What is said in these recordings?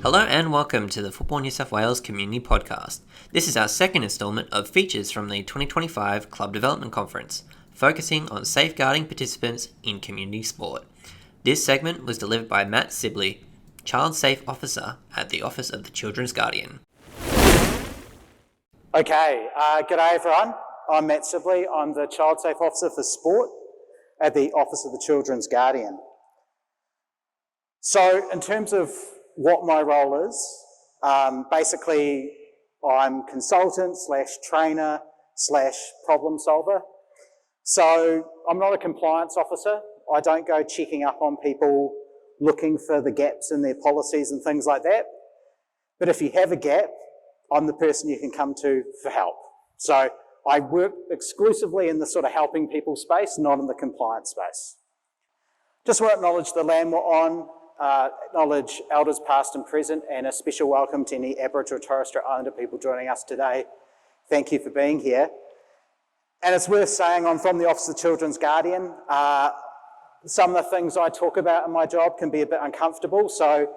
Hello and welcome to the Football NSW Community Podcast. This is our second instalment of features from the 2025 Club Development Conference, focusing on safeguarding participants in community sport. This segment was delivered by Matt Sibley, Child Safe Officer at the Office of the Children's Guardian. Okay, g'day everyone. I'm Matt Sibley. I'm the Child Safe Officer for Sport at the Office of the Children's Guardian. So in terms of what my role is, basically I'm consultant / trainer / problem solver. So I'm not a compliance officer. I don't go checking up on people looking for the gaps in their policies and things like that. But if you have a gap, I'm the person you can come to for help. So I work exclusively in the sort of helping people space, not in the compliance space. Just want to acknowledge the land we're on, acknowledge elders past and present, and a special welcome to any Aboriginal and Torres Strait Islander people joining us today. Thank you for being here. And it's worth saying I'm from the Office of the Children's Guardian. Some of the things I talk about in my job can be a bit uncomfortable, so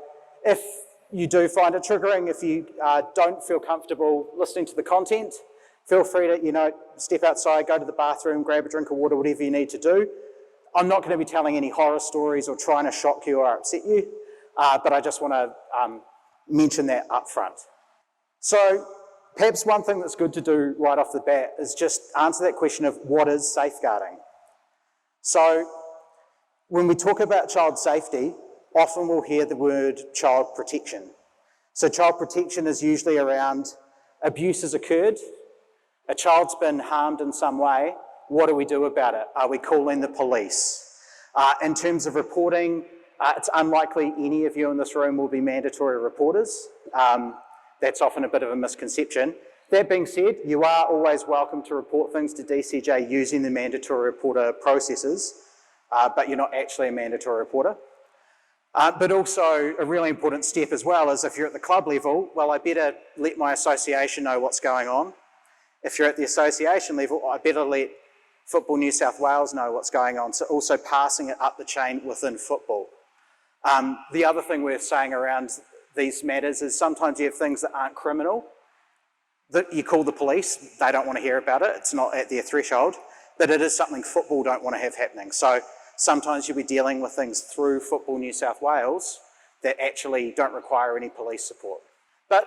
if you do find it triggering, if you don't feel comfortable listening to the content, feel free to, step outside, go to the bathroom, grab a drink of water, whatever you need to do. I'm not going to be telling any horror stories or trying to shock you or upset you, but I just want to mention that up front. So perhaps one thing that's good to do right off the bat is just answer that question of what is safeguarding. So when we talk about child safety, often we'll hear the word child protection. So child protection is usually around abuse has occurred, a child's been harmed in some way. What do we do about it? Are we calling the police? In terms of reporting, it's unlikely any of you in this room will be mandatory reporters. That's often a bit of a misconception. That being said, you are always welcome to report things to DCJ using the mandatory reporter processes, but you're not actually a mandatory reporter. But also a really important step as well is if you're at the club level, well, I better let my association know what's going on. If you're at the association level, I better let Football New South Wales know what's going on, so also passing it up the chain within football. The other thing worth saying around these matters is sometimes you have things that aren't criminal, that you call the police, they don't want to hear about it, it's not at their threshold, but it is something football don't want to have happening. So sometimes you'll be dealing with things through Football New South Wales that actually don't require any police support. But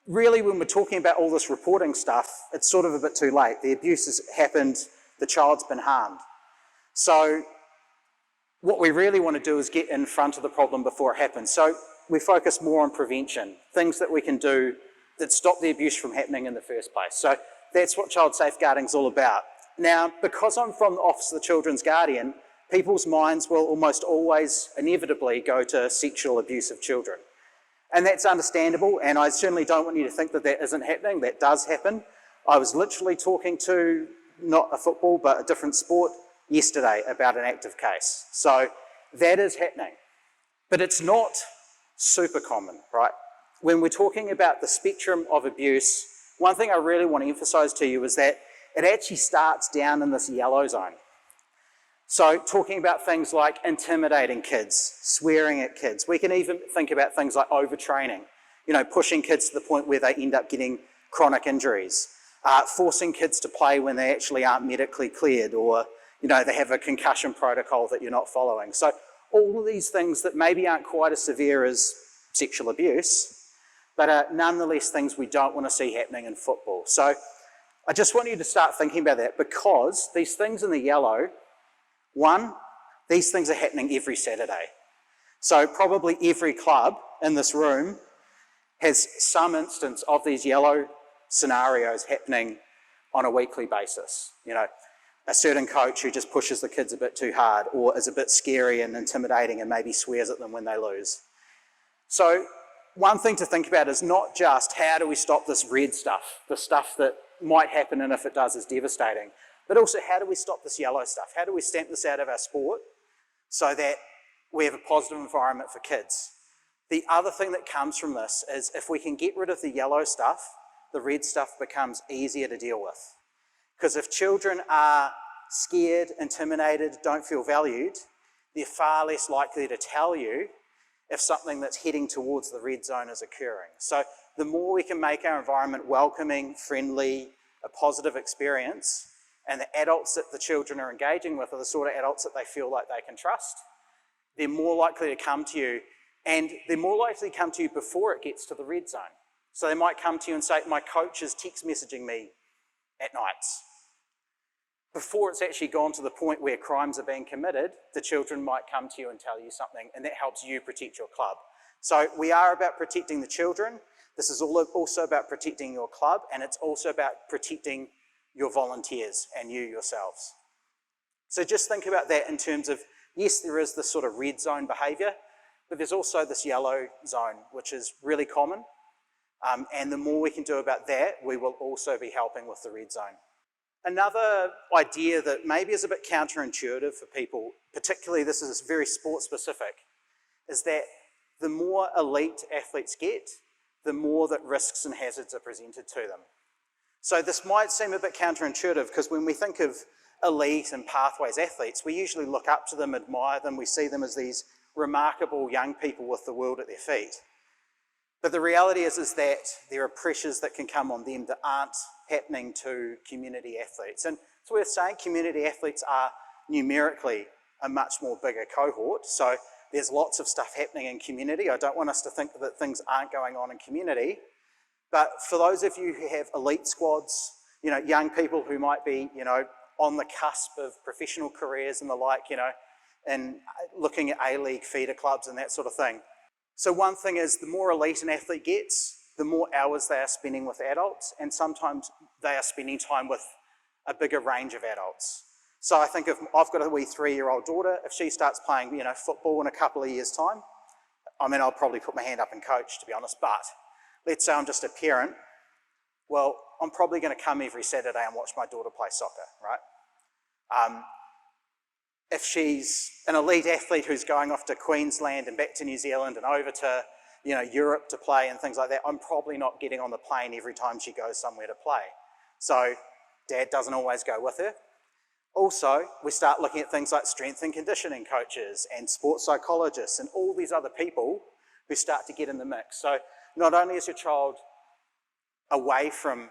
really when we're talking about all this reporting stuff, it's sort of a bit too late. The abuse has happened, the child's been harmed. So what we really want to do is get in front of the problem before it happens. So we focus more on prevention, things that we can do that stop the abuse from happening in the first place. So that's what child safeguarding is all about. Now, because I'm from the Office of the Children's Guardian, people's minds will almost always inevitably go to sexual abuse of children. And that's understandable, and I certainly don't want you to think that that isn't happening. That does happen. I was literally talking to, not a football, but a different sport yesterday about an active case. So that is happening. But it's not super common, right? When we're talking about the spectrum of abuse, one thing I really want to emphasise to you is that it actually starts down in this yellow zone. So talking about things like intimidating kids, swearing at kids. We can even think about things like overtraining, pushing kids to the point where they end up getting chronic injuries, forcing kids to play when they actually aren't medically cleared, or they have a concussion protocol that you're not following. So all of these things that maybe aren't quite as severe as sexual abuse, but are nonetheless things we don't want to see happening in football. So I just want you to start thinking about that, because these things in the yellow, one, these things are happening every Saturday. So probably every club in this room has some instance of these yellow scenarios happening on a weekly basis. A certain coach who just pushes the kids a bit too hard, or is a bit scary and intimidating and maybe swears at them when they lose. So one thing to think about is not just how do we stop this red stuff, the stuff that might happen and if it does is devastating, but also how do we stop this yellow stuff? How do we stamp this out of our sport so that we have a positive environment for kids? The other thing that comes from this is if we can get rid of the yellow stuff, the red stuff becomes easier to deal with. Because if children are scared, intimidated, don't feel valued, they're far less likely to tell you if something that's heading towards the red zone is occurring. So the more we can make our environment welcoming, friendly, a positive experience, and the adults that the children are engaging with are the sort of adults that they feel like they can trust, they're more likely to come to you, and they're more likely to come to you before it gets to the red zone. So they might come to you and say, my coach is text messaging me at nights. Before it's actually gone to the point where crimes are being committed, the children might come to you and tell you something, and that helps you protect your club. So we are about protecting the children. This is also about protecting your club, and it's also about protecting your volunteers and you yourselves. So just think about that in terms of, yes, there is this sort of red zone behaviour, but there's also this yellow zone, which is really common. And the more we can do about that, we will also be helping with the red zone. Another idea that maybe is a bit counterintuitive for people, particularly this is very sport specific, is that the more elite athletes get, the more that risks and hazards are presented to them. So this might seem a bit counterintuitive because when we think of elite and pathways athletes, we usually look up to them, admire them, we see them as these remarkable young people with the world at their feet. But the reality is that there are pressures that can come on them that aren't happening to community athletes. And it's worth saying community athletes are numerically a much more bigger cohort. So there's lots of stuff happening in community. I don't want us to think that things aren't going on in community. But for those of you who have elite squads, young people who might be, on the cusp of professional careers and the like, and looking at A-League feeder clubs and that sort of thing. So one thing is the more elite an athlete gets, the more hours they are spending with adults, and sometimes they are spending time with a bigger range of adults. So I think if I've got a wee 3-year-old daughter, if she starts playing, football in a couple of years' time, I'll probably put my hand up and coach, to be honest, but let's say I'm just a parent, well, I'm probably going to come every Saturday and watch my daughter play soccer, right? If she's an elite athlete who's going off to Queensland and back to New Zealand and over to, Europe to play and things like that, I'm probably not getting on the plane every time she goes somewhere to play. So Dad doesn't always go with her. Also, we start looking at things like strength and conditioning coaches and sports psychologists and all these other people who start to get in the mix. So not only is your child away from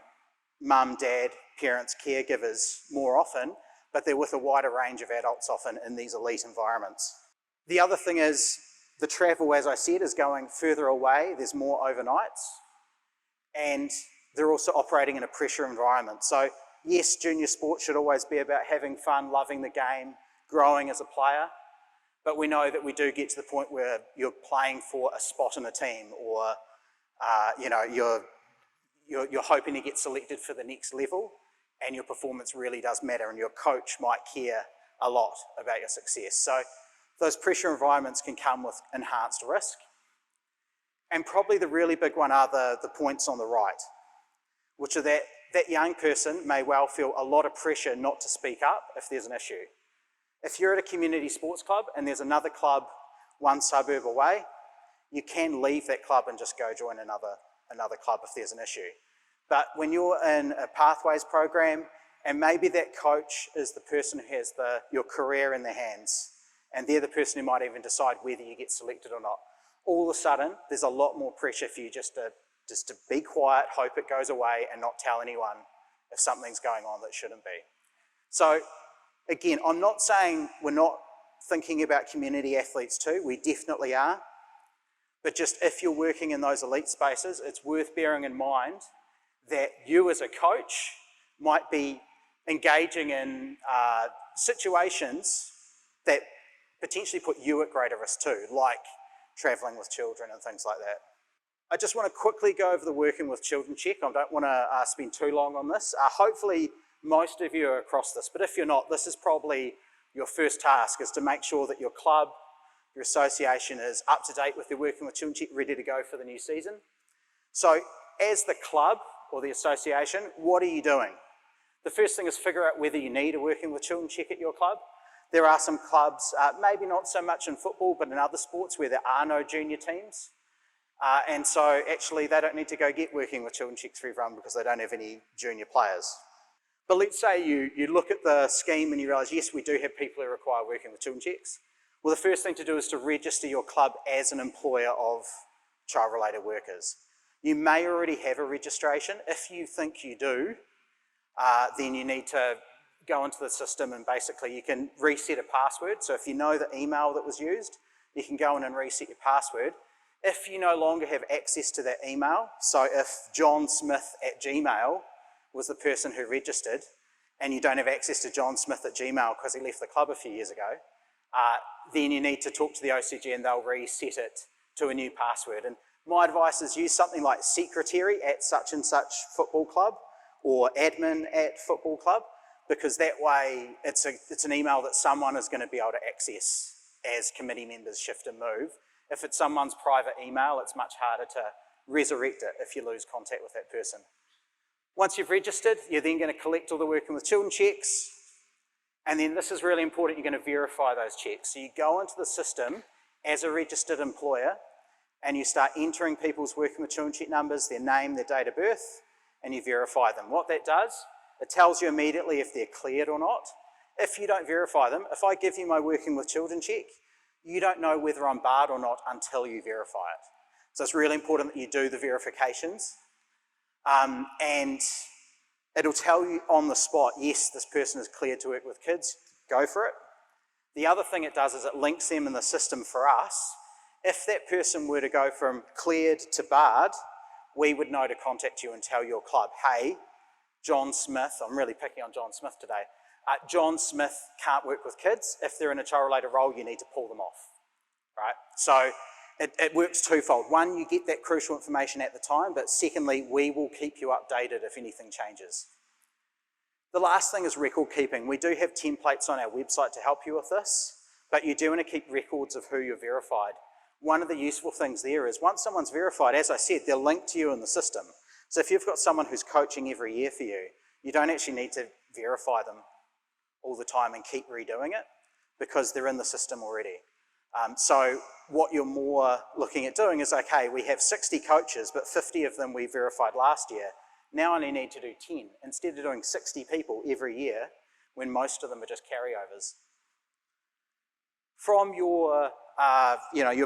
mum, dad, parents, caregivers more often, but they're with a wider range of adults often in these elite environments. The other thing is the travel, as I said, is going further away. There's more overnights, and they're also operating in a pressure environment. So yes, junior sport should always be about having fun, loving the game, growing as a player, but we know that we do get to the point where you're playing for a spot in a team, or you're hoping to get selected for the next level, and your performance really does matter, and your coach might care a lot about your success. So those pressure environments can come with enhanced risk. And probably the really big one are the points on the right, which are that young person may well feel a lot of pressure not to speak up if there's an issue. If you're at a community sports club and there's another club one suburb away, you can leave that club and just go join another club if there's an issue. But when you're in a pathways program, and maybe that coach is the person who has your career in their hands, and they're the person who might even decide whether you get selected or not, all of a sudden there's a lot more pressure for you just to be quiet, hope it goes away, and not tell anyone if something's going on that shouldn't be. So again, I'm not saying we're not thinking about community athletes too, we definitely are, but just if you're working in those elite spaces, it's worth bearing in mind that you as a coach might be engaging in situations that potentially put you at greater risk too, like travelling with children and things like that. I just want to quickly go over the working with children check. I don't want to spend too long on this. Hopefully most of you are across this, but if you're not, this is probably your first task, is to make sure that your club, your association is up to date with their working with children check, ready to go for the new season. So as the club or the association, what are you doing? The first thing is figure out whether you need a working with children check at your club. There are some clubs, maybe not so much in football, but in other sports where there are no junior teams. And so actually they don't need to go get working with children checks for everyone because they don't have any junior players. But let's say you look at the scheme and you realise, yes, we do have people who require working with children checks. Well, the first thing to do is to register your club as an employer of child-related workers. You may already have a registration. If you think you do, then you need to go into the system and basically you can reset a password. So if you know the email that was used, you can go in and reset your password. If you no longer have access to that email, so if johnsmith@gmail was the person who registered and you don't have access to johnsmith@gmail because he left the club a few years ago, then you need to talk to the OCG and they'll reset it to a new password. And my advice is use something like secretary@such and such football club or admin@football club, because that way it's an email that someone is going to be able to access as committee members shift and move. If it's someone's private email, it's much harder to resurrect it if you lose contact with that person. Once you've registered, you're then going to collect all the working with children checks, and then this is really important, you're going to verify those checks. So you go into the system as a registered employer and you start entering people's working with children check numbers, their name, their date of birth, and you verify them. What that does, it tells you immediately if they're cleared or not. If you don't verify them, if I give you my working with children check, you don't know whether I'm barred or not until you verify it. So it's really important that you do the verifications. And it'll tell you on the spot, yes, this person is cleared to work with kids, go for it. The other thing it does is it links them in the system for us. If that person were to go from cleared to barred, we would know to contact you and tell your club, hey, John Smith, I'm really picking on John Smith today, John Smith can't work with kids. If they're in a child-related role, you need to pull them off, right? So it works twofold. One, you get that crucial information at the time, but secondly, we will keep you updated if anything changes. The last thing is record keeping. We do have templates on our website to help you with this, but you do want to keep records of who you're verified. One of the useful things there is once someone's verified, as I said, they're linked to you in the system. So if you've got someone who's coaching every year for you, you don't actually need to verify them all the time and keep redoing it because they're in the system already. So what you're more looking at doing is, okay, we have 60 coaches, but 50 of them we verified last year. Now I only need to do 10 instead of doing 60 people every year when most of them are just carryovers. From your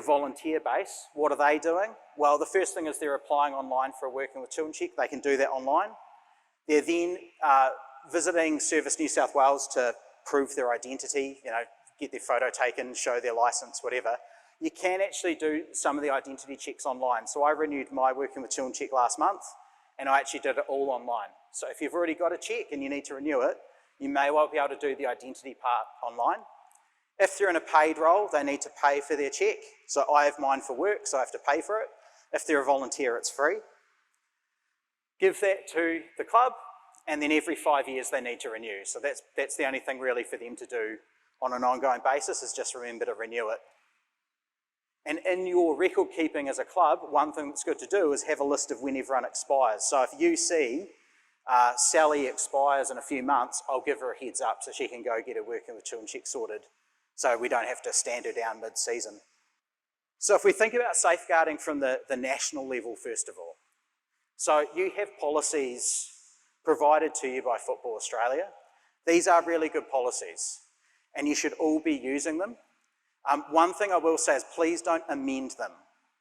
volunteer base, what are they doing? Well, the first thing is they're applying online for a working with children check. They can do that online. They're then visiting Service New South Wales to prove their identity, get their photo taken, show their license, whatever. You can actually do some of the identity checks online. So I renewed my working with children check last month, and I actually did it all online. So if you've already got a check and you need to renew it, you may well be able to do the identity part online. If they're in a paid role, they need to pay for their check. So I have mine for work, so I have to pay for it. If they're a volunteer, it's free. Give that to the club, and then every 5 years they need to renew. So that's the only thing really for them to do on an ongoing basis is just remember to renew it. And in your record keeping as a club, one thing that's good to do is have a list of when everyone expires. So if you see Sally expires in a few months, I'll give her a heads up so she can go get her working with children check sorted so we don't have to stand her down mid-season. So if we think about safeguarding from the national level first of all, so you have policies provided to you by Football Australia. These are really good policies and you should all be using them. One thing I will say is please don't amend them.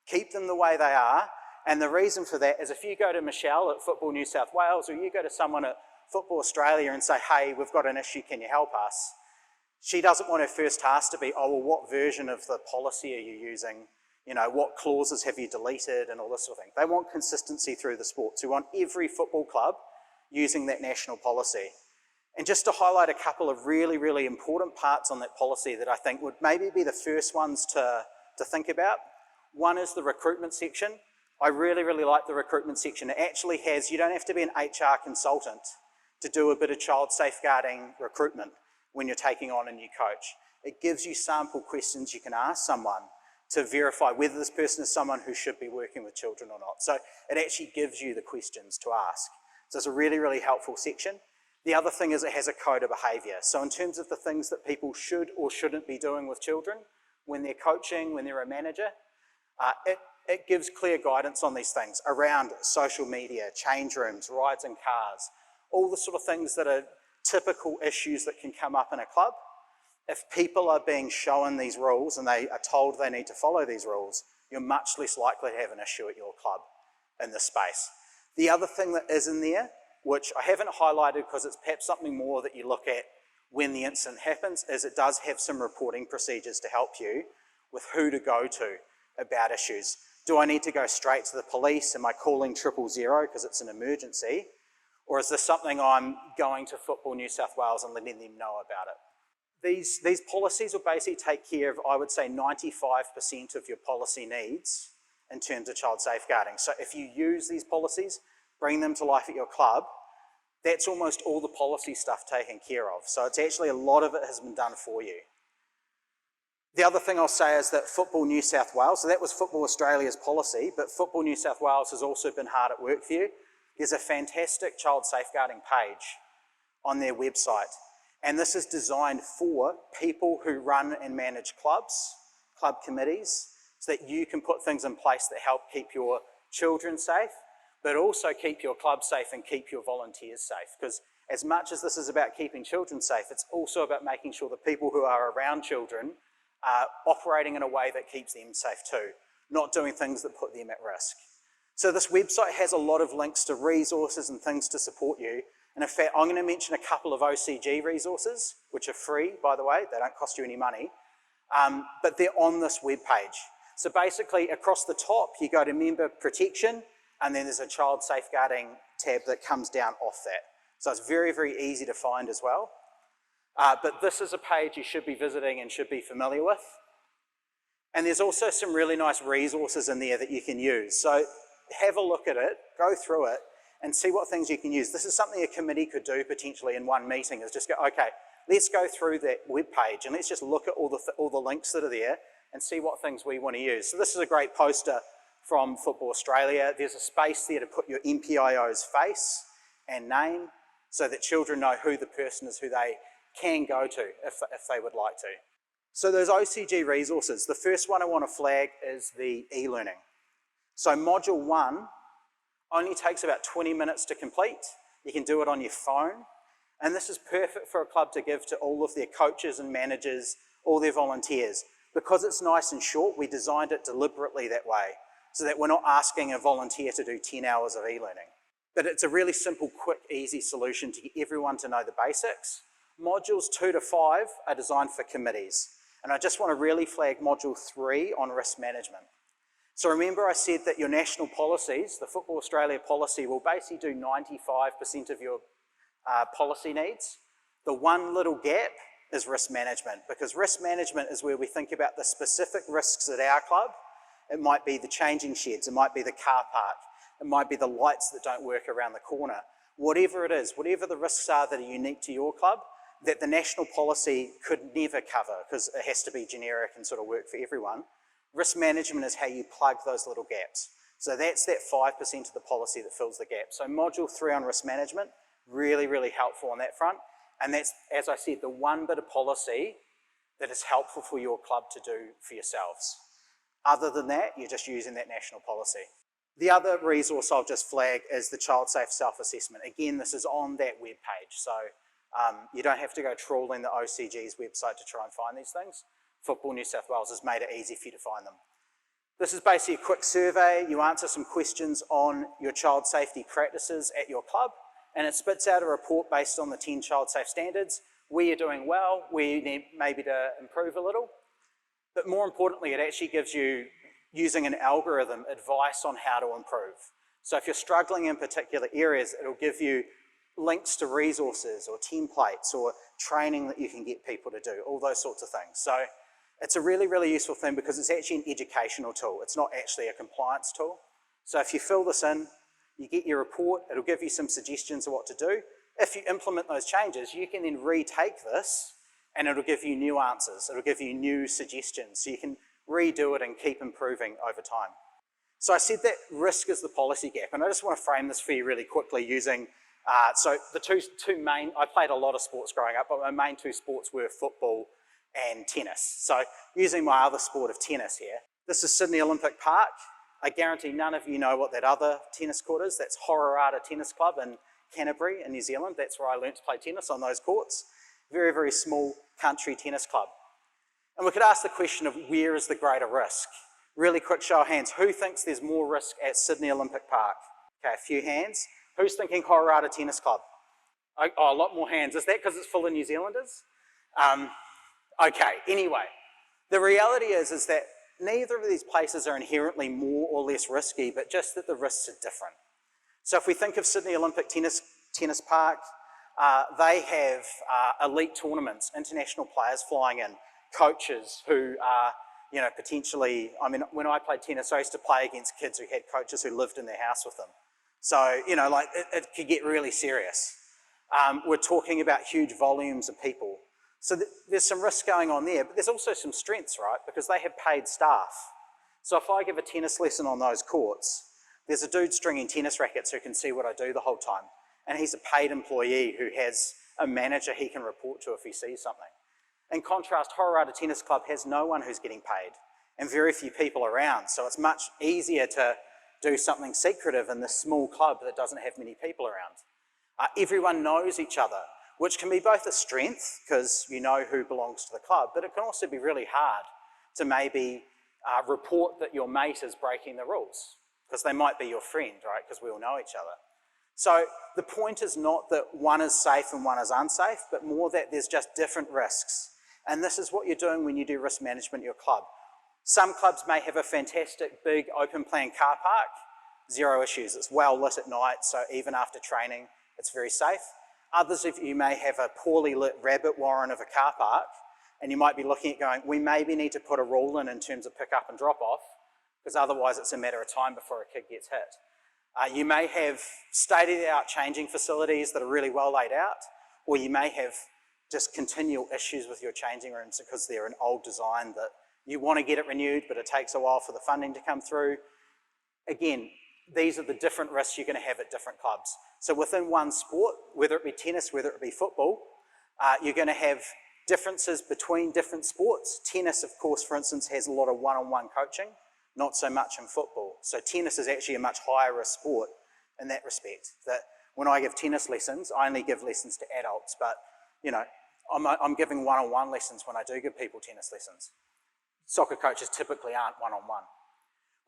Keep them the way they are, and the reason for that is if you go to Michelle at Football New South Wales or you go to someone at Football Australia and say, hey, we've got an issue, can you help us? She doesn't want her first task to be, oh, well, what version of the policy are you using? What clauses have you deleted and all this sort of thing. They want consistency through the sport. So we want every football club using that national policy. And just to highlight a couple of really, really important parts on that policy that I think would maybe be the first ones to think about. One is the recruitment section. I really, really like the recruitment section. It actually has, you don't have to be an HR consultant to do a bit of child safeguarding recruitment when you're taking on a new coach. It gives you sample questions you can ask someone to verify whether this person is someone who should be working with children or not. So it actually gives you the questions to ask. So it's a really, really helpful section. The other thing is it has a code of behaviour. So in terms of the things that people should or shouldn't be doing with children when they're coaching, when they're a manager, it gives clear guidance on these things around social media, change rooms, rides in cars, all the sort of things that are typical issues that can come up in a club. If people are being shown these rules and they are told they need to follow these rules, you're much less likely to have an issue at your club in this space. The other thing that is in there, which I haven't highlighted because it's perhaps something more that you look at when the incident happens, is it does have some reporting procedures to help you with who to go to about issues. Do I need to go straight to the police? Am I calling 000 because it's an emergency? Or is this something I'm going to Football New South Wales and letting them know about it? These policies will basically take care of, I would say, 95% of your policy needs in terms of child safeguarding. So if you use these policies, bring them to life at your club, that's almost all the policy stuff taken care of. So it's actually a lot of it has been done for you. The other thing I'll say is that Football New South Wales, so that was Football Australia's policy, but Football New South Wales has also been hard at work for you. There's a fantastic child safeguarding page on their website. And this is designed for people who run and manage clubs, club committees, so that you can put things in place that help keep your children safe, but also keep your club safe and keep your volunteers safe. Because as much as this is about keeping children safe, it's also about making sure the people who are around children are operating in a way that keeps them safe too, not doing things that put them at risk. So this website has a lot of links to resources and things to support you. And in fact, I'm going to mention a couple of OCG resources, which are free, by the way. They don't cost you any money. But they're on this webpage. So basically, across the top, you go to member protection, and then there's a child safeguarding tab that comes down off that. So it's very, very easy to find as well. But this is a page you should be visiting and should be familiar with. And there's also some really nice resources in there that you can use. So have a look at it, go through it, and see what things you can use. This is something a committee could do potentially in one meeting, is just go, okay, let's go through that web page and let's just look at all the links that are there and see what things we want to use. So this is a great poster from Football Australia. There's a space there to put your MPIO's face and name so that children know who the person is who they can go to if they would like to. So those OCG resources, the first one I want to flag is the e-learning. So module 1 only takes about 20 minutes to complete. You can do it on your phone. And this is perfect for a club to give to all of their coaches and managers, all their volunteers. Because it's nice and short, we designed it deliberately that way, so that we're not asking a volunteer to do 10 hours of e-learning. But it's a really simple, quick, easy solution to get everyone to know the basics. Modules 2 to 5 are designed for committees. And I just want to really flag module 3 on risk management. So remember I said that your national policies, the Football Australia policy, will basically do 95% of your policy needs. The one little gap is risk management, because risk management is where we think about the specific risks at our club. It might be the changing sheds, it might be the car park, it might be the lights that don't work around the corner. Whatever it is, whatever the risks are that are unique to your club, that the national policy could never cover, because it has to be generic and sort of work for everyone. Risk management is how you plug those little gaps. So that's that 5% of the policy that fills the gap. So module 3 on risk management, really, really helpful on that front. And that's, as I said, the one bit of policy that is helpful for your club to do for yourselves. Other than that, you're just using that national policy. The other resource I'll just flag is the Child Safe Self-Assessment. Again, this is on that web page, so you don't have to go trawling the OCG's website to try and find these things. Football New South Wales has made it easy for you to find them. This is basically a quick survey. You answer some questions on your child safety practices at your club, and it spits out a report based on the 10 child safe standards, where you're doing well, where you need maybe to improve a little. But more importantly, it actually gives you, using an algorithm, advice on how to improve. So if you're struggling in particular areas, it'll give you links to resources or templates or training that you can get people to do, all those sorts of things. So it's a really, really useful thing because it's actually an educational tool. It's not actually a compliance tool. So if you fill this in, you get your report, it'll give you some suggestions of what to do. If you implement those changes, you can then retake this and it'll give you new answers. It'll give you new suggestions. So you can redo it and keep improving over time. So I said that risk is the policy gap, and I just want to frame this for you really quickly using, so the two main, I played a lot of sports growing up, but my main 2 sports were football and tennis. So using my other sport of tennis here, this is Sydney Olympic Park. I guarantee none of you know what that other tennis court is. That's Hororata Tennis Club in Canterbury in New Zealand. That's where I learnt to play tennis, on those courts. very, very small country tennis club. And we could ask the question of where is the greater risk? Really quick show of hands. Who thinks there's more risk at Sydney Olympic Park? Okay, a few hands. Who's thinking Hororata Tennis Club? Oh, a lot more hands. Is that because it's full of New Zealanders? Okay, anyway. The reality is that neither of these places are inherently more or less risky, but just that the risks are different. So if we think of Sydney Olympic Tennis Park, they have elite tournaments, international players flying in, coaches who are, potentially, when I played tennis, I used to play against kids who had coaches who lived in their house with them. So, it could get really serious. We're talking about huge volumes of people. So there's some risk going on there, but there's also some strengths, right? Because they have paid staff. So if I give a tennis lesson on those courts, there's a dude stringing tennis rackets who can see what I do the whole time. And he's a paid employee who has a manager he can report to if he sees something. In contrast, Hororata Tennis Club has no one who's getting paid and very few people around. So it's much easier to do something secretive in this small club that doesn't have many people around. Everyone knows each other, which can be both a strength because you know who belongs to the club, but it can also be really hard to maybe report that your mate is breaking the rules because they might be your friend, right? Because we all know each other. So the point is not that one is safe and one is unsafe, but more that there's just different risks. And this is what you're doing when you do risk management at your club. Some clubs may have a fantastic big open plan car park, zero issues. It's well lit at night, so even after training, it's very safe. Others of you may have a poorly lit rabbit warren of a car park, and you might be looking at going, we maybe need to put a rule in terms of pick up and drop off, because otherwise it's a matter of time before a kid gets hit. You may have state-of-the-art changing facilities that are really well laid out, or you may have just continual issues with your changing rooms because they're an old design that you want to get it renewed, but it takes a while for the funding to come through. Again, these are the different risks you're going to have at different clubs. So within one sport, whether it be tennis, whether it be football, you're going to have differences between different sports. Tennis, of course, for instance, has a lot of one-on-one coaching, not so much in football. So tennis is actually a much higher risk sport in that respect. That when I give tennis lessons, I only give lessons to adults, but I'm giving one-on-one lessons when I do give people tennis lessons. Soccer coaches typically aren't one-on-one.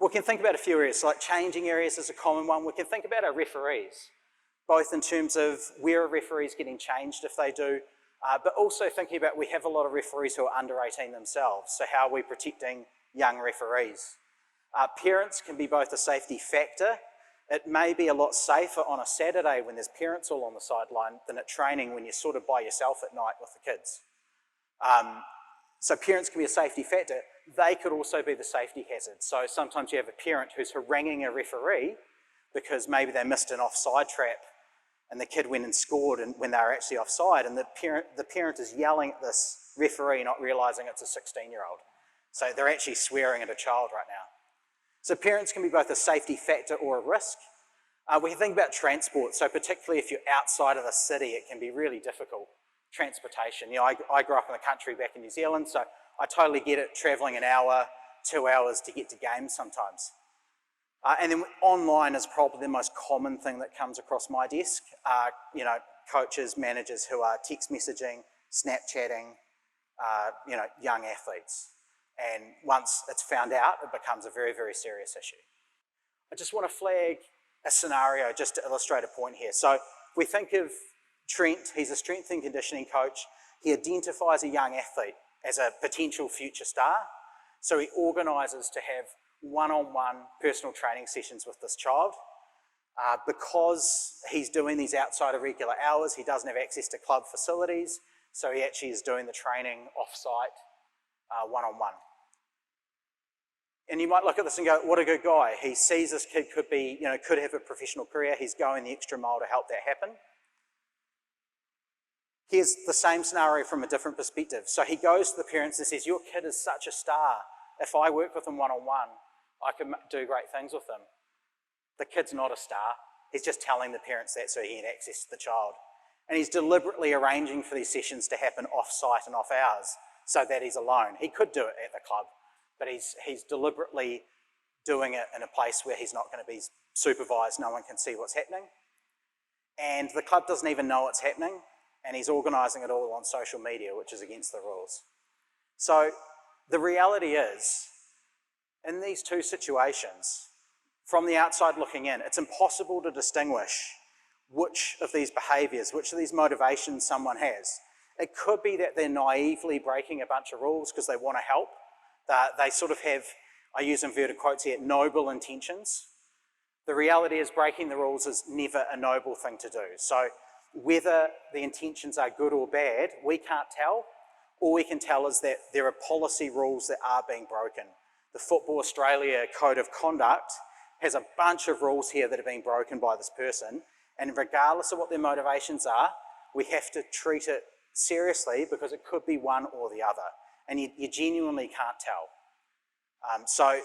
We can think about a few areas, like changing areas is a common one. We can think about our referees, both in terms of where a referee is getting changed if they do, but also thinking about we have a lot of referees who are under 18 themselves, so how are we protecting young referees? Parents can be both a safety factor. It may be a lot safer on a Saturday when there's parents all on the sideline than at training when you're sort of by yourself at night with the kids. So parents can be a safety factor. They could also be the safety hazard. So sometimes you have a parent who's haranguing a referee because maybe they missed an offside trap and the kid went and scored when they were actually offside, and the parent is yelling at this referee, not realising it's a 16-year-old. So they're actually swearing at a child right now. So parents can be both a safety factor or a risk. We can think about transport. So particularly if you're outside of the city, it can be really difficult. Transportation. I grew up in the country back in New Zealand, so I totally get it, travelling an hour, 2 hours to get to games sometimes. And then online is probably the most common thing that comes across my desk. Coaches, managers who are text messaging, Snapchatting, young athletes. And once it's found out, it becomes a very, very serious issue. I just want to flag a scenario just to illustrate a point here. So we think of Trent, he's a strength and conditioning coach. He identifies a young athlete as a potential future star. So he organises to have one-on-one personal training sessions with this child. Because he's doing these outside of regular hours, he doesn't have access to club facilities, so he actually is doing the training off-site, one-on-one. And you might look at this and go, what a good guy. He sees this kid could have a professional career. He's going the extra mile to help that happen. Here's the same scenario from a different perspective. So he goes to the parents and says, your kid is such a star. If I work with him one-on-one, I can do great things with him. The kid's not a star. He's just telling the parents that so he can access the child. And he's deliberately arranging for these sessions to happen off-site and off-hours so that he's alone. He could do it at the club, but he's deliberately doing it in a place where he's not going to be supervised. No one can see what's happening. And the club doesn't even know it's happening. and he's organising it all on social media, which is against the rules. So the reality is, in these two situations, from the outside looking in, it's impossible to distinguish which of these behaviours, which of these motivations someone has. It could be that they're naively breaking a bunch of rules because they want to help. They sort of have, I use inverted quotes here, noble intentions. The reality is breaking the rules is never a noble thing to do. So whether the intentions are good or bad, we can't tell. All we can tell is that there are policy rules that are being broken. The Football Australia Code of Conduct has a bunch of rules here that are being broken by this person, and regardless of what their motivations are, we have to treat it seriously because it could be one or the other, and you genuinely can't tell. So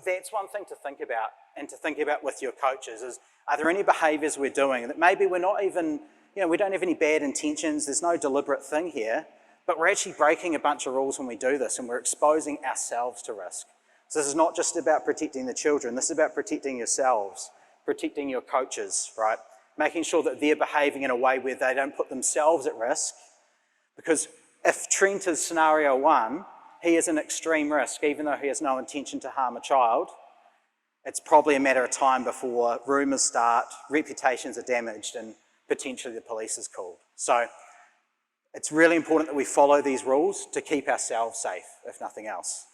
that's one thing to think about, and to think about with your coaches is, are there any behaviours we're doing that maybe we're not even, we don't have any bad intentions, there's no deliberate thing here, but we're actually breaking a bunch of rules when we do this, and we're exposing ourselves to risk. So this is not just about protecting the children, this is about protecting yourselves, protecting your coaches, right? Making sure that they're behaving in a way where they don't put themselves at risk. Because if Trent is scenario one, he is an extreme risk, even though he has no intention to harm a child. It's probably a matter of time before rumours start, reputations are damaged, and potentially the police is called. So it's really important that we follow these rules to keep ourselves safe, if nothing else.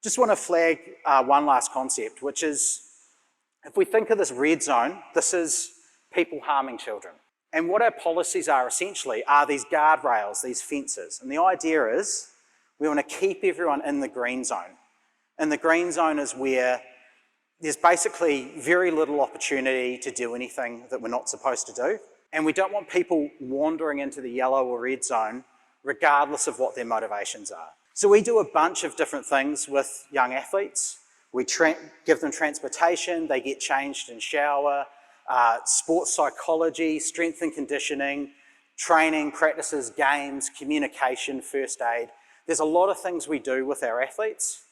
Just want to flag one last concept, which is, if we think of this red zone, this is people harming children. And what our policies are essentially are these guardrails, these fences. And the idea is we want to keep everyone in the green zone. And the green zone is where there's basically very little opportunity to do anything that we're not supposed to do. And we don't want people wandering into the yellow or red zone regardless of what their motivations are. So we do a bunch of different things with young athletes. We give them transportation, they get changed in shower, sports psychology, strength and conditioning, training, practices, games, communication, first aid. There's a lot of things we do with our athletes.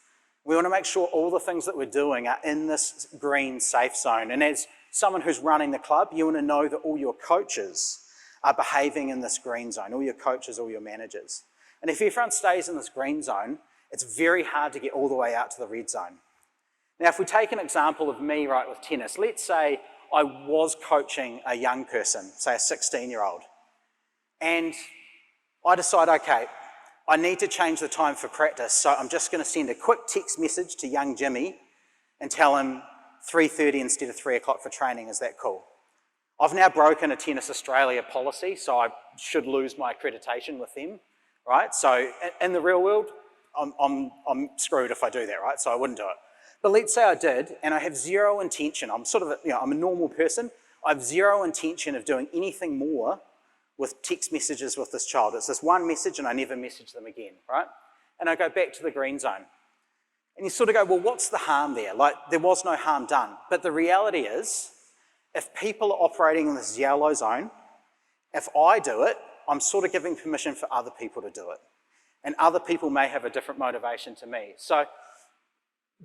We want to make sure all the things that we're doing are in this green safe zone. And as someone who's running the club, you want to know that all your coaches are behaving in this green zone, all your coaches, all your managers. And if everyone stays in this green zone, it's very hard to get all the way out to the red zone. Now, if we take an example of me, right, with tennis, let's say I was coaching a young person, say a 16-year-old, and I decide, okay, I need to change the time for practice, so I'm just going to send a quick text message to young Jimmy and tell him 3:30 instead of 3 o'clock for training. Is that cool? I've now broken a Tennis Australia policy, so I should lose my accreditation with them, right? So in the real world, I'm screwed if I do that, right? So I wouldn't do it. But let's say I did, and I have zero intention. I'm sort of, I'm a normal person. I have zero intention of doing anything more with text messages with this child. It's this one message and I never message them again, right? And I go back to the green zone. And you sort of go, well, what's the harm there? Like, there was no harm done. But the reality is, if people are operating in this yellow zone, if I do it, I'm sort of giving permission for other people to do it. And other people may have a different motivation to me. So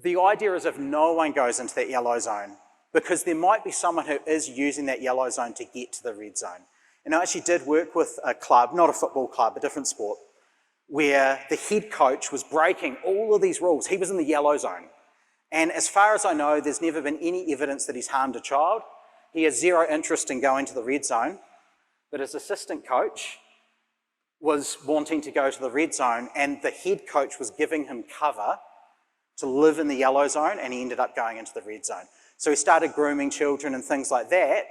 the idea is if no one goes into that yellow zone, because there might be someone who is using that yellow zone to get to the red zone. And I actually did work with a club, not a football club, a different sport, where the head coach was breaking all of these rules. He was in the yellow zone. And as far as I know, there's never been any evidence that he's harmed a child. He has zero interest in going to the red zone, but his assistant coach was wanting to go to the red zone, and the head coach was giving him cover to live in the yellow zone, and he ended up going into the red zone. So he started grooming children and things like that,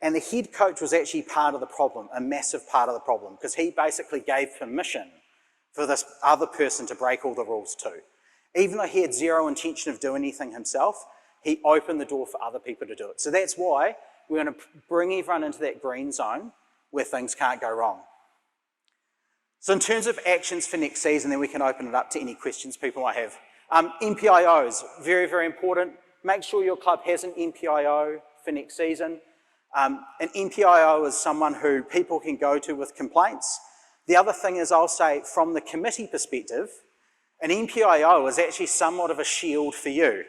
and the head coach was actually part of the problem, a massive part of the problem, because he basically gave permission for this other person to break all the rules too. Even though he had zero intention of doing anything himself, he opened the door for other people to do it. So that's why we're going to bring everyone into that green zone where things can't go wrong. So in terms of actions for next season, then we can open it up to any questions people might have. NPIOs, very, very important. Make sure your club has an NPIO for next season. An NPIO is someone who people can go to with complaints. The other thing is, I'll say, from the committee perspective, an NPIO is actually somewhat of a shield for you.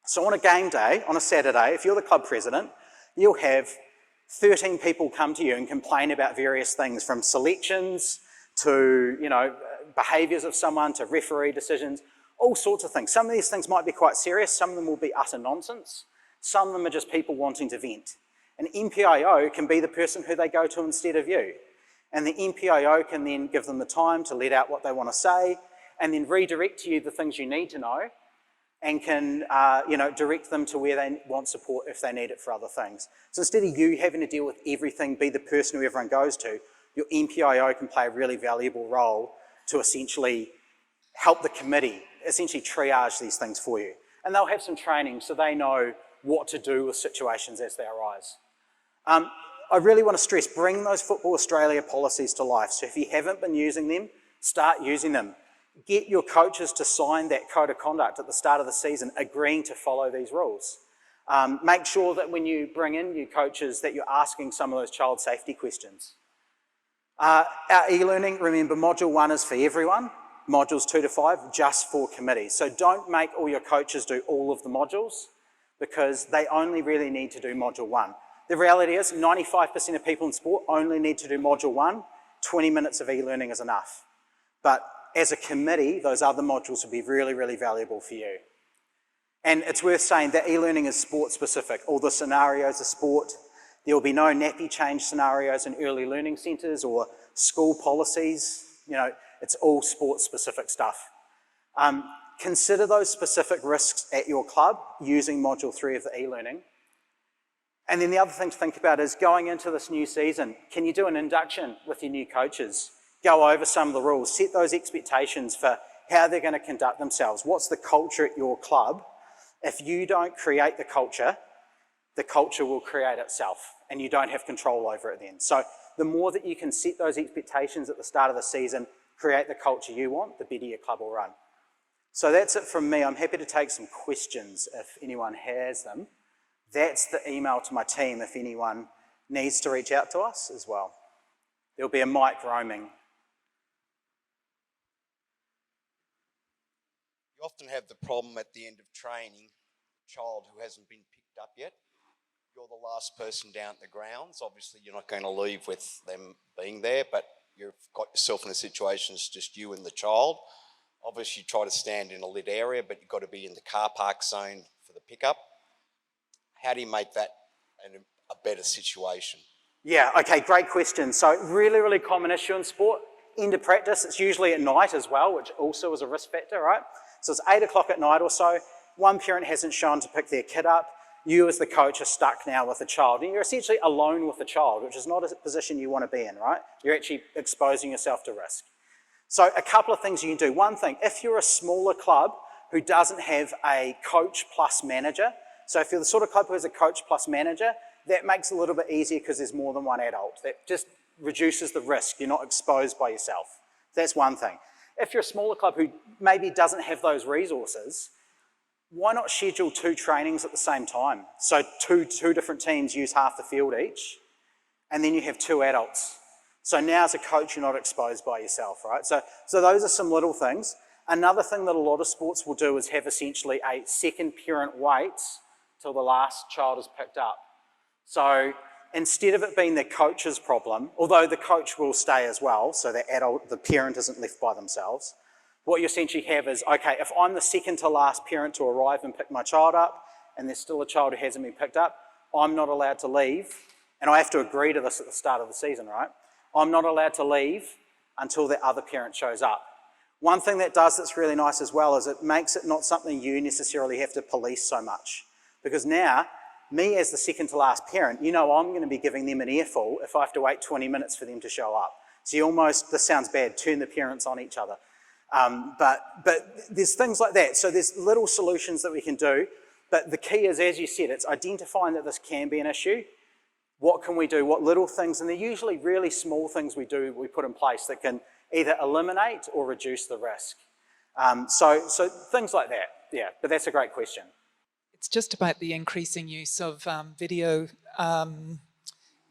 So on a game day, on a Saturday, if you're the club president, you'll have 13 people come to you and complain about various things, from selections to, behaviours of someone, to referee decisions, all sorts of things. Some of these things might be quite serious, some of them will be utter nonsense, some of them are just people wanting to vent. An MPIO can be the person who they go to instead of you. And the MPIO can then give them the time to let out what they want to say, and then redirect to you the things you need to know, and can direct them to where they want support if they need it for other things. So instead of you having to deal with everything, be the person who everyone goes to, your MPIO can play a really valuable role to essentially help the committee, essentially triage these things for you. And they'll have some training so they know what to do with situations as they arise. I really want to stress, bring those Football Australia policies to life. So if you haven't been using them, start using them. Get your coaches to sign that code of conduct at the start of the season, agreeing to follow these rules. Make sure that when you bring in new coaches that you're asking some of those child safety questions. Our e-learning, remember, Module 1 is for everyone. Modules 2 to 5, just for committees. So don't make all your coaches do all of the modules, because they only really need to do Module 1. The reality is 95% of people in sport only need to do Module 1. 20 minutes of e-learning is enough. But as a committee, those other modules will be really, really valuable for you. And it's worth saying that e-learning is sport-specific. All the scenarios are sport. There will be no nappy change scenarios in early learning centres or school policies. It's all sport-specific stuff. Consider those specific risks at your club using Module 3 of the e-learning. And then the other thing to think about is, going into this new season, can you do an induction with your new coaches? Go over some of the rules, set those expectations for how they're going to conduct themselves. What's the culture at your club? If you don't create the culture will create itself, and you don't have control over it then. So the more that you can set those expectations at the start of the season, create the culture you want, the better your club will run. So that's it from me. I'm happy to take some questions if anyone has them. That's the email to my team if anyone needs to reach out to us as well. There'll be a mic roaming. You often have the problem at the end of training, a child who hasn't been picked up yet. You're the last person down at the grounds. Obviously, you're not going to leave with them being there, but you've got yourself in a situation it's just you and the child. Obviously, you try to stand in a lit area, but you've got to be in the car park zone for the pickup. How do you make that a better situation? Yeah, okay, great question. So really, really common issue in sport. End of practice, it's usually at night as well, which also is a risk factor, right? So it's 8 o'clock at night or so. One parent hasn't shown to pick their kid up. You as the coach are stuck now with the child. And you're essentially alone with the child, which is not a position you want to be in, right? You're actually exposing yourself to risk. So a couple of things you can do. One thing, if you're a smaller club who doesn't have a coach plus manager, so if you're the sort of club who has a coach plus manager, that makes it a little bit easier because there's more than one adult. That just reduces the risk. You're not exposed by yourself. That's one thing. If you're a smaller club who maybe doesn't have those resources, why not schedule 2 trainings at the same time? So two different teams use half the field each, and then you have 2 adults. So now as a coach, you're not exposed by yourself, right? So those are some little things. Another thing that a lot of sports will do is have essentially a second parent wait till the last child is picked up. So instead of it being the coach's problem, although the coach will stay as well, so the parent isn't left by themselves, what you essentially have is, okay, if I'm the second to last parent to arrive and pick my child up, and there's still a child who hasn't been picked up, I'm not allowed to leave, and I have to agree to this at the start of the season, right? I'm not allowed to leave until the other parent shows up. One thing that does that's really nice as well is it makes it not something you necessarily have to police so much. Because now, me as the second to last parent, I'm going to be giving them an earful if I have to wait 20 minutes for them to show up. So you almost, this sounds bad, turn the parents on each other. But there's things like that. So there's little solutions that we can do. But the key is, as you said, it's identifying that this can be an issue. What can we do? What little things? And they're usually really small things we put in place that can either eliminate or reduce the risk. So things like that, yeah. But that's a great question. It's just about the increasing use of video,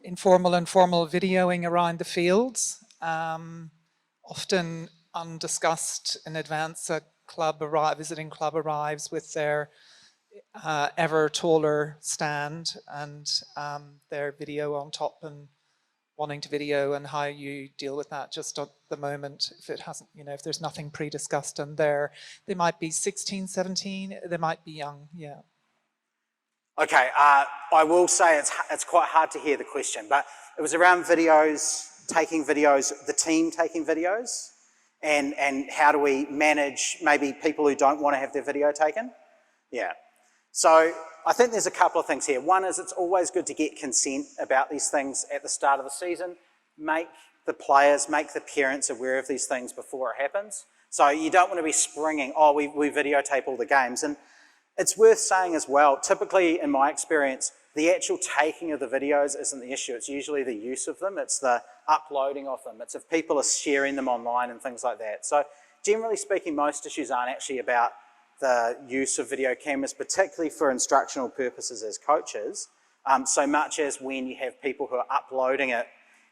informal and formal videoing around the fields. Often undiscussed in advance, a visiting club arrives with their ever taller stand and their video on top and wanting to video, and how you deal with that just at the moment if it hasn't, if there's nothing pre-discussed, and they might be 16, 17, they might be young, yeah. Okay, I will say it's quite hard to hear the question, but it was around taking videos, the team taking videos, and how do we manage maybe people who don't want to have their video taken? Yeah. So I think there's a couple of things here. One is it's always good to get consent about these things at the start of the season. Make the players, make the parents aware of these things before it happens. So you don't want to be springing, we videotape all the games. And it's worth saying as well, typically in my experience, the actual taking of the videos isn't the issue. It's usually the use of them. It's the uploading of them. It's if people are sharing them online and things like that. So generally speaking, most issues aren't actually about the use of video cameras, particularly for instructional purposes as coaches, so much as when you have people who are uploading it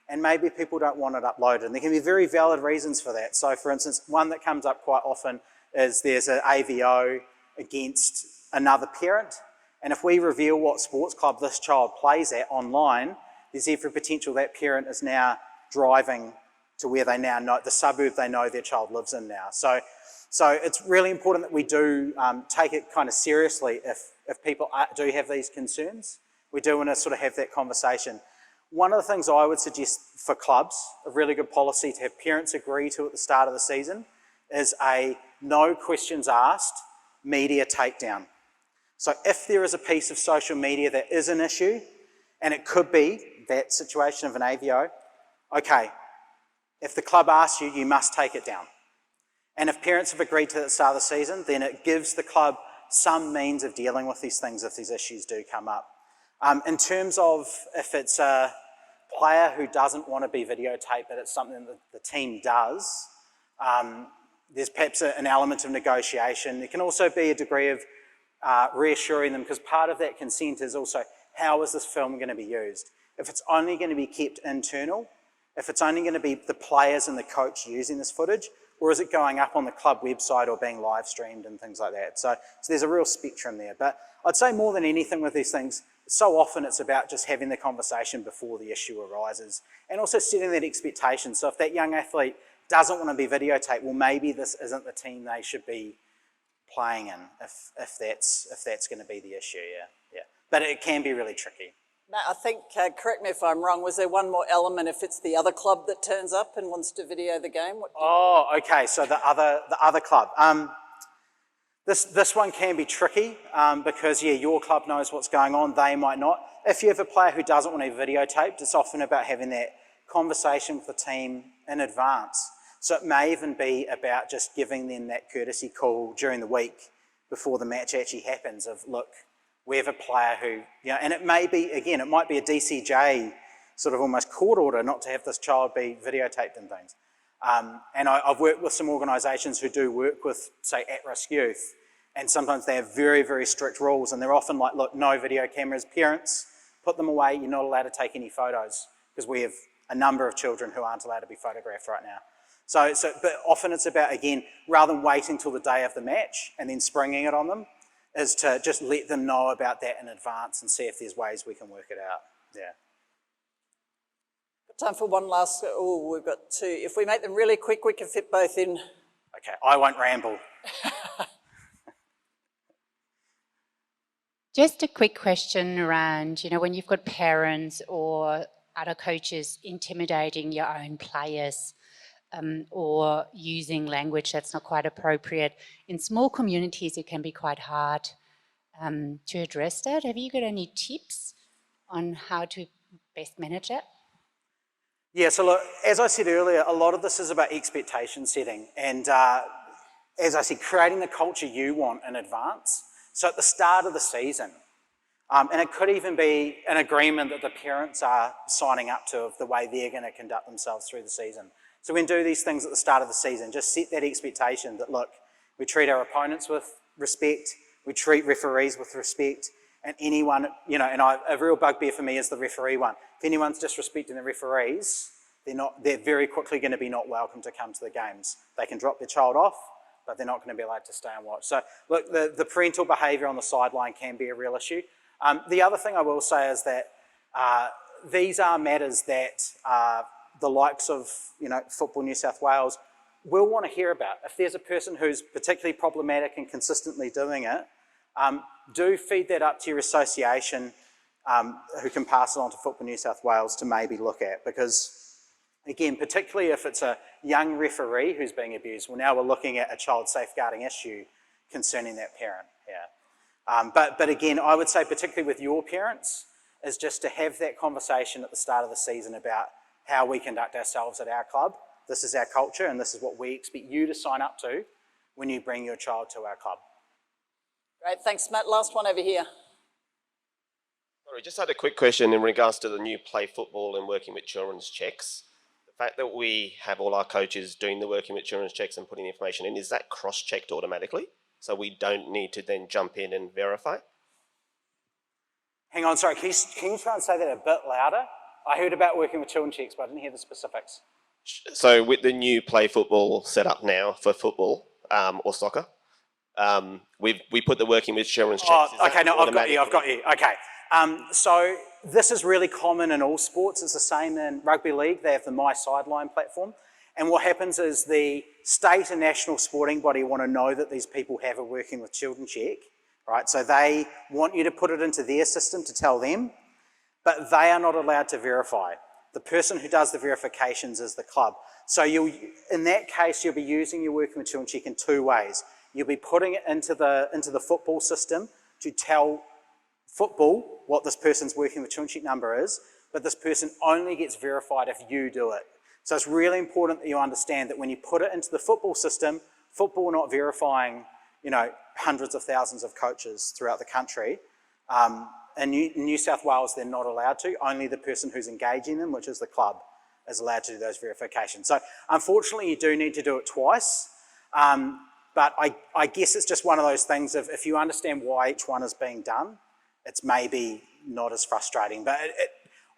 and maybe people don't want it uploaded. And there can be very valid reasons for that. So for instance, one that comes up quite often is there's an AVO against another parent. And if we reveal what sports club this child plays at online, there's every potential that parent is now driving to where they now know, the suburb they know their child lives in now. So it's really important that we do take it kind of seriously if people do have these concerns. We do want to sort of have that conversation. One of the things I would suggest for clubs, a really good policy to have parents agree to at the start of the season, is a no questions asked media takedown. So if there is a piece of social media that is an issue, and it could be that situation of an AVO, okay, if the club asks you, you must take it down. And if parents have agreed to at the start of the season, then it gives the club some means of dealing with these things if these issues do come up. In terms of if it's a player who doesn't want to be videotaped, but it's something that the team does, there's perhaps an element of negotiation. There can also be a degree of reassuring them, because part of that consent is also, how is this film going to be used? If it's only going to be kept internal, if it's only going to be the players and the coach using this footage, or is it going up on the club website or being live streamed and things like that? So there's a real spectrum there. But I'd say more than anything with these things, so often it's about just having the conversation before the issue arises, and also setting that expectation. So if that young athlete doesn't want to be videotaped, well, maybe this isn't the team they should be playing in, if that's going to be the issue, yeah. But it can be really tricky. Matt, I think, correct me if I'm wrong, was there one more element if it's the other club that turns up and wants to video the game? Okay, so the other club. This one can be tricky because, your club knows what's going on, they might not. If you have a player who doesn't want to be videotaped, it's often about having that conversation with the team in advance. So it may even be about just giving them that courtesy call during the week before the match actually happens of, look, we have a player who, and it may be, again, it might be a DCJ sort of almost court order not to have this child be videotaped and things. And I've worked with some organisations who do work with, say, at-risk youth, and sometimes they have very, very strict rules, and they're often like, look, no video cameras, parents, put them away, you're not allowed to take any photos, because we have a number of children who aren't allowed to be photographed right now. But often it's about, again, rather than waiting till the day of the match and then springing it on them, is to just let them know about that in advance and see if there's ways we can work it out. Yeah. Got time for one last, we've got two. If we make them really quick, we can fit both in. Okay, I won't ramble. Just a quick question around, when you've got parents or other coaches intimidating your own players, or using language that's not quite appropriate. In small communities, it can be quite hard to address that. Have you got any tips on how to best manage it? Yeah, so look, as I said earlier, a lot of this is about expectation setting, and as I said, creating the culture you want in advance. So at the start of the season, and it could even be an agreement that the parents are signing up to of the way they're going to conduct themselves through the season. So we can do these things at the start of the season, just set that expectation that, look, we treat our opponents with respect, we treat referees with respect, and anyone, a real bugbear for me is the referee one. If anyone's disrespecting the referees, they're very quickly going to be not welcome to come to the games. They can drop their child off, but they're not going to be allowed to stay and watch. So look, the parental behaviour on the sideline can be a real issue. The other thing I will say is that these are matters that the likes of Football New South Wales will want to hear about. If there's a person who's particularly problematic and consistently doing it, do feed that up to your association, who can pass it on to Football New South Wales to maybe look at, because again, particularly if it's a young referee who's being abused, well, now we're looking at a child safeguarding issue concerning that parent. Yeah. But again, I would say particularly with your parents, is just to have that conversation at the start of the season about how we conduct ourselves at our club. This is our culture and this is what we expect you to sign up to when you bring your child to our club. Great, thanks Matt. Last one over here. Sorry, just had a quick question in regards to the new play football and working with children's checks. The fact that we have all our coaches doing the working with children's checks and putting the information in, is that cross-checked automatically? So we don't need to then jump in and verify? Hang on, sorry, can you try and say that a bit louder? I heard about working with children's checks, but I didn't hear the specifics. So with the new play football set up now for football or soccer, we put the working with children's checks. Okay, no, I've got you. Okay. So this is really common in all sports. It's the same in rugby league. They have the My Sideline platform. And what happens is the state and national sporting body want to know that these people have a working with children check, right? So they want you to put it into their system to tell them, but they are not allowed to verify. The person who does the verifications is the club. So in that case, you'll be using your working with children check in two ways. You'll be putting it into the football system to tell football what this person's working with children check number is, but this person only gets verified if you do it. So it's really important that you understand that when you put it into the football system, football are not verifying, hundreds of thousands of coaches throughout the country. In New South Wales, they're not allowed to. Only the person who's engaging them, which is the club, is allowed to do those verifications. So unfortunately, you do need to do it twice. But I guess it's just one of those things of if you understand why each one is being done, it's maybe not as frustrating. But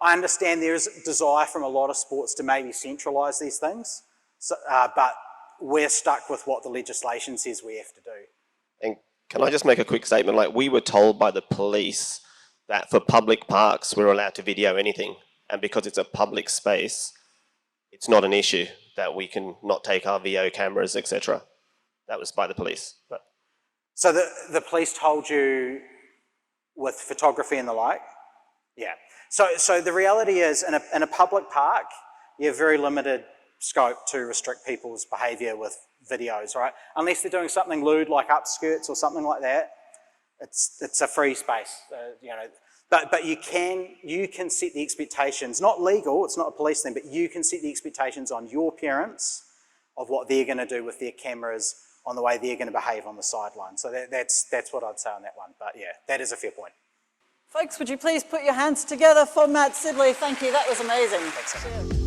I understand there is a desire from a lot of sports to maybe centralise these things, but we're stuck with what the legislation says we have to do. And can I just make a quick statement? Like, we were told by the police that for public parks, we're allowed to video anything. And because it's a public space, it's not an issue that we can not take our VO cameras, etc. That was by the police. But so the police told you with photography and the like? Yeah. So the reality is, in a public park, you have very limited scope to restrict people's behaviour with videos, right? Unless they're doing something lewd like upskirts or something like that, it's a free space, But you can set the expectations, not legal, it's not a police thing, but you can set the expectations on your parents of what they're going to do with their cameras, on the way they're going to behave on the sideline. So that's what I'd say on that one. But yeah, that is a fair point. Folks, would you please put your hands together for Matt Sibley? Thank you, that was amazing. Thanks, Cheers.